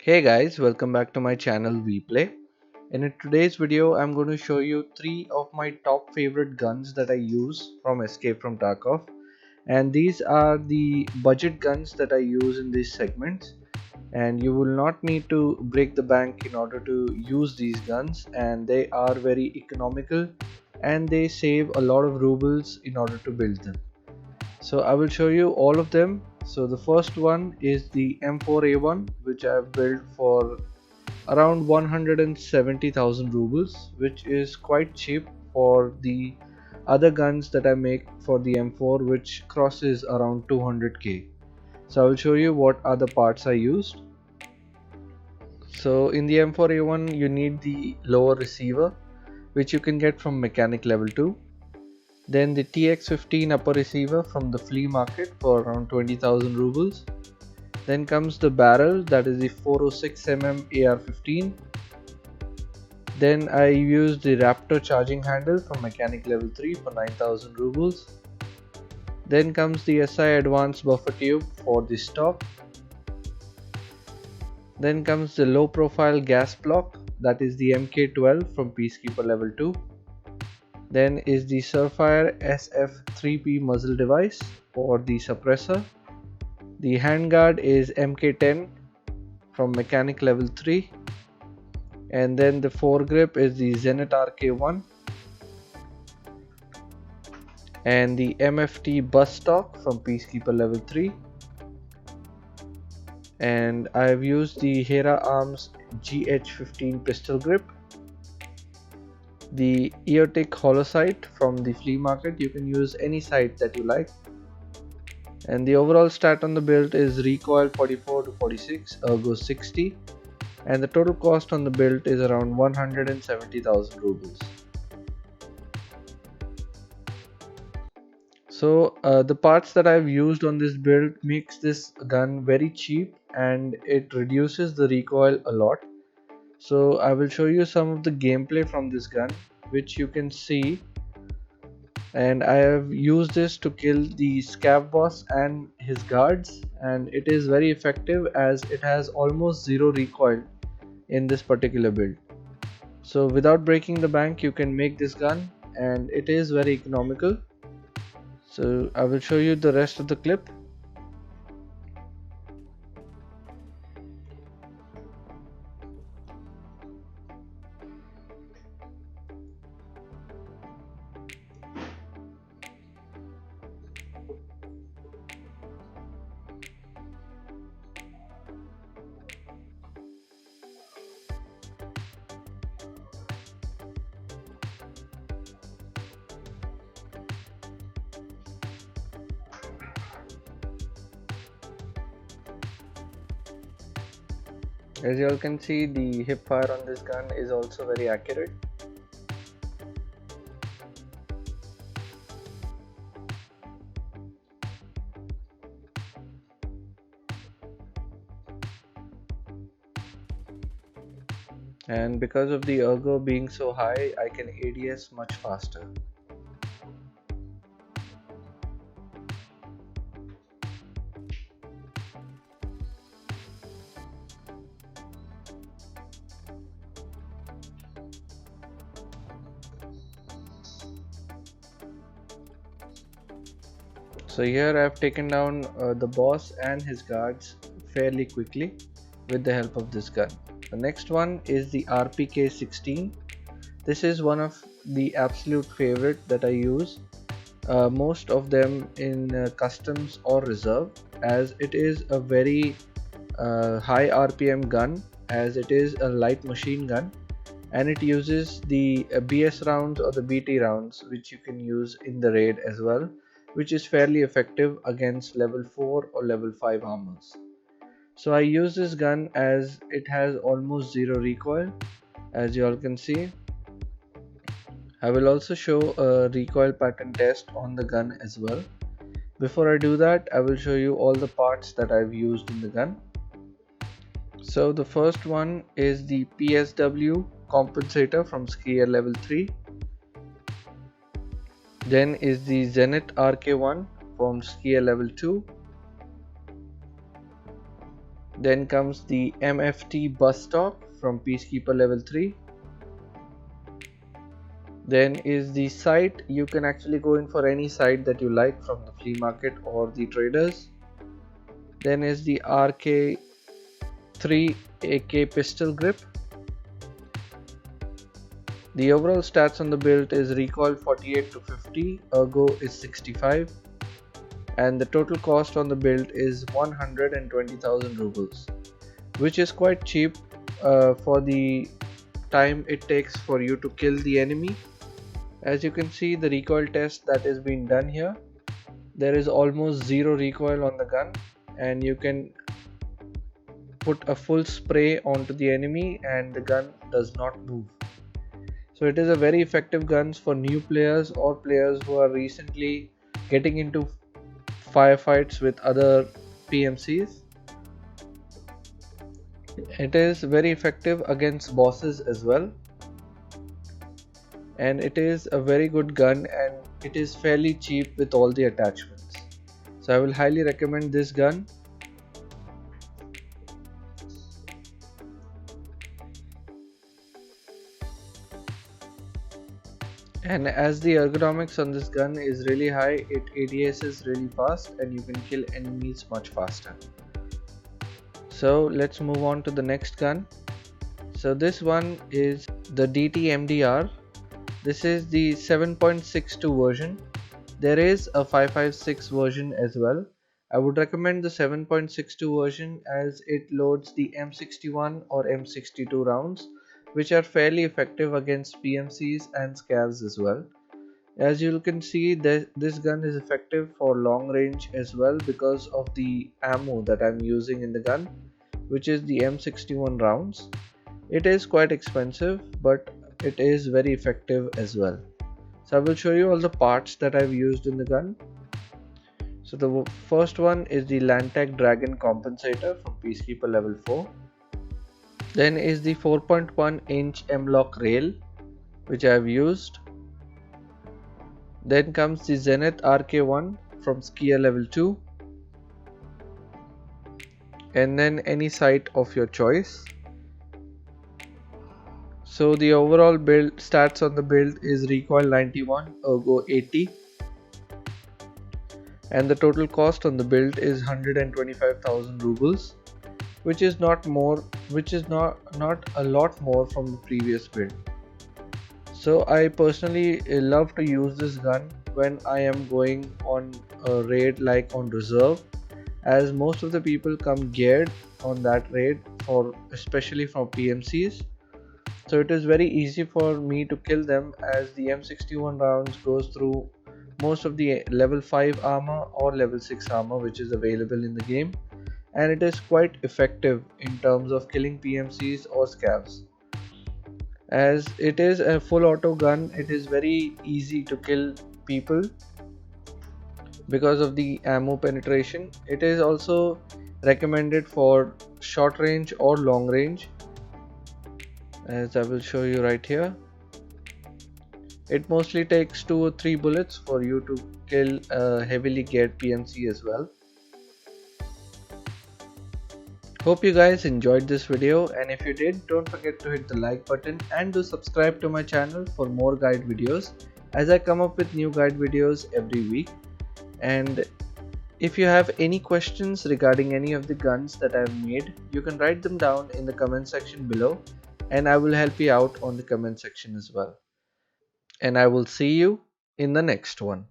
Hey guys, welcome back to my channel WePlay. And in today's video, I'm going to show you 3 of my top favorite guns that I use from Escape from Tarkov. And these are the budget guns that I use in these segments. And you will not need to break the bank in order to use these guns. And they are very economical and they save a lot of rubles in order to build them. So I will show you all of them. So the first one is the M4A1, which I have built for around 170,000 rubles, which is quite cheap for the other guns that I make for the M4, which crosses around 200k. So I will show you what other parts I used. So in the M4A1 you need the lower receiver, which you can get from mechanic level 2. Then the TX15 upper receiver from the flea market for around 20,000 rubles. Then comes the barrel, that is the 406mm AR-15. Then I used the Raptor charging handle from mechanic level 3 for 9,000 rubles. Then comes the SI advanced buffer tube for the stock. Then comes the low profile gas block, that is the MK12 from Peacekeeper level 2. Then is the Surfire SF3P muzzle device for the suppressor. The handguard is MK10 from mechanic level 3. And then the foregrip is the Zenit RK1. And the MFT BUS Stock from Peacekeeper level 3. And I have used the Hera Arms GH15 pistol grip. The Eotech Holosight from the flea market, you can use any sight that you like. And the overall stat on the build is Recoil 44 to 46, Ergo 60, and the total cost on the build is around 170,000 rubles. So the parts that I've used on this build makes this gun very cheap and it reduces the recoil a lot. So I will show you some of the gameplay from this gun, which you can see. And I have used this to kill the scav boss and his guards, and it is very effective as it has almost zero recoil in this particular build. So without breaking the bank you can make this gun, and it is very economical. So I will show you the rest of the clip. As you all can see, the hip fire on this gun is also very accurate. And because of the ergo being so high, I can ADS much faster. So here I have taken down the boss and his guards fairly quickly with the help of this gun. The next one is the RPK-16. This is one of the absolute favorite that I use, most of them in customs or reserve, as it is a very high RPM gun, as it is a light machine gun, and it uses the BS rounds or the BT rounds, which you can use in the raid as well, which is fairly effective against level 4 or level 5 armors. So I use this gun as it has almost zero recoil, as you all can see. I will also show a recoil pattern test on the gun as well. Before I do that, I will show you all the parts that I've used in the gun. So the first one is the PSW compensator from skier level 3. Then is the Zenit RK1 from skier level 2. Then comes the MFT BUS Stock from Peacekeeper level 3. Then is the sight. You can actually go in for any sight that you like from the flea market or the traders. Then is the RK3 AK pistol grip. The overall stats on the build is recoil 48 to 50, Ergo is 65, and the total cost on the build is 120,000 rubles, which is quite cheap for the time it takes for you to kill the enemy. As you can see, the recoil test that is being done here, there is almost zero recoil on the gun, and you can put a full spray onto the enemy and the gun does not move. So it is a very effective gun for new players or players who are recently getting into firefights with other PMCs. It is very effective against bosses as well, and it is a very good gun, and it is fairly cheap with all the attachments. So I will highly recommend this gun. And as the ergonomics on this gun is really high, it ADS is really fast and you can kill enemies much faster. So let's move on to the next gun. So this one is the DT MDR. This is the 7.62 version. There is a 5.56 version as well. I would recommend the 7.62 version as it loads the M61 or M62 rounds, which are fairly effective against PMCs and scavs as well. As you can see, this gun is effective for long range as well because of the ammo that I'm using in the gun, which is the M61 rounds. It is quite expensive, but it is very effective as well. So I will show you all the parts that I've used in the gun. So the first one is the Lantac Dragon Compensator from Peacekeeper level 4. Then is the 4.1 inch M-Lok Rail, which I have used. Then comes the Zenit RK1 from Skier level 2. And then any sight of your choice. So the overall build stats on the build is recoil 91, Ergo 80. And the total cost on the build is 125,000 rubles, which is not a lot more from the previous build. So I personally love to use this gun when I am going on a raid like on reserve, as most of the people come geared on that raid, especially from PMCs. So it is very easy for me to kill them as the M61 rounds goes through most of the level 5 armor or level 6 armor which is available in the game, and it is quite effective in terms of killing PMCs or scavs. As it is a full auto gun, it is very easy to kill people because of the ammo penetration. It is also recommended for short range or long range, as I will show you right here. It mostly takes 2 or 3 bullets for you to kill a heavily geared PMC as well. Hope you guys enjoyed this video, and if you did, don't forget to hit the like button and do subscribe to my channel for more guide videos, as I come up with new guide videos every week. And if you have any questions regarding any of the guns that I have made, you can write them down in the comment section below, and I will help you out on the comment section as well. And I will see you in the next one.